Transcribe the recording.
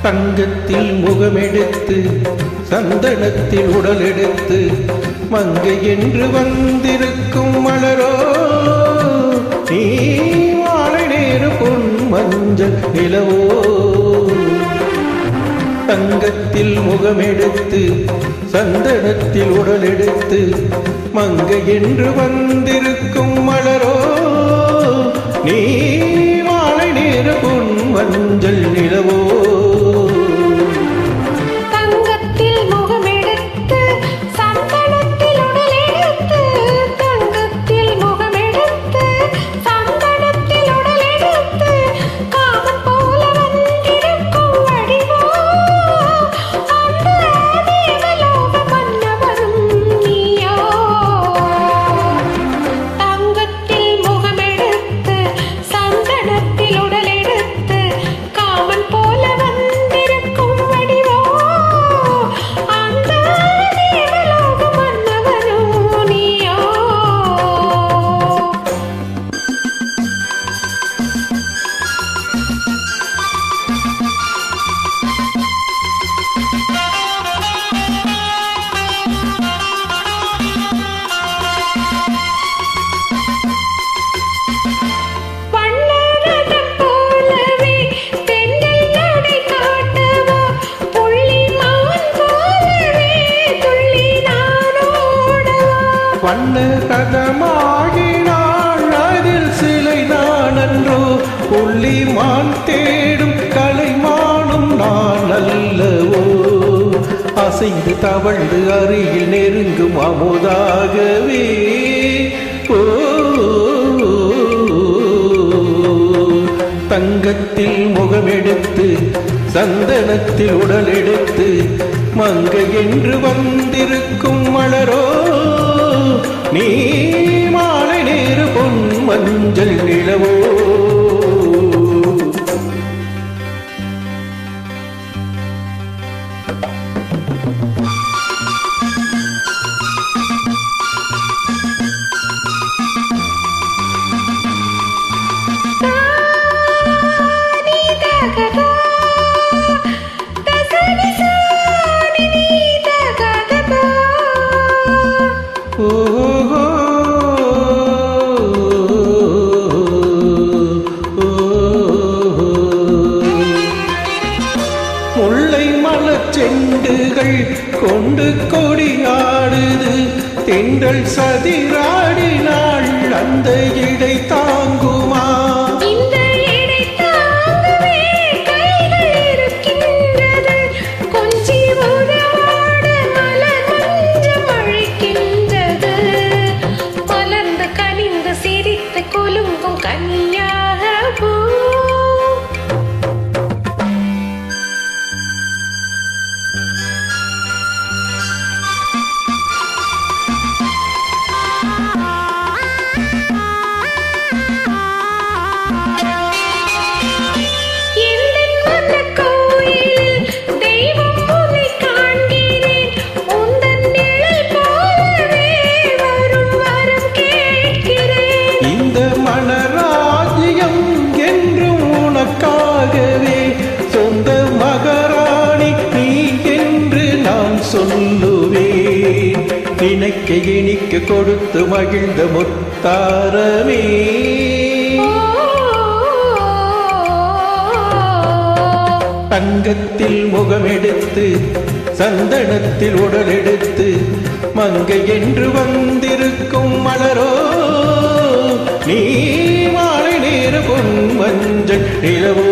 தங்கத்தில் முகமெடுத்து சந்தனத்தில் உடல் எடுத்து மங்கை என்று வந்திருக்கும் மலரோ நீ மாலை நேர பொன் மஞ்சள் நிலவோ. தங்கத்தில் முகமெடுத்து சந்தனத்தில் உடல் எடுத்து மங்கை என்று வந்திருக்கும் மலரோ நீ மாலை நேர பொன் மஞ்சள் நிலவோ. வண்ண கதமாகினாள் அதில் சிலை நானன்றோ புள்ளிமான் தேடும் கலைமானும் நான் அல்லவோ. அசைந்து தவழ்ந்து அருகில் நெருங்கும் அமுதாகவே ஓ. தங்கத்தில் முகமெடுத்து சந்தனத்தில் உடல் எடுத்து மங்கை என்று வந்திருக்கும் மலரோ நீ மாலை நேர பொன் மஞ்சள் நிலவோ. முல்லை மலச்செண்டுகள் கொண்டு கொடியாடுது தென்றல் சதிராடினாள் அந்த இடை தாங்குமா. சொல்லுவேன் நினைக்க இனிக்க கொடுத்து மகிழ்ந்த முத்தாரமே. தங்கத்தில் முகமெடுத்து சந்தனத்தில் உடல் எடுத்து மங்கை என்று வந்திருக்கும் மலரோ நீ மாலை நேர பொன் மஞ்சள் நிலவோ.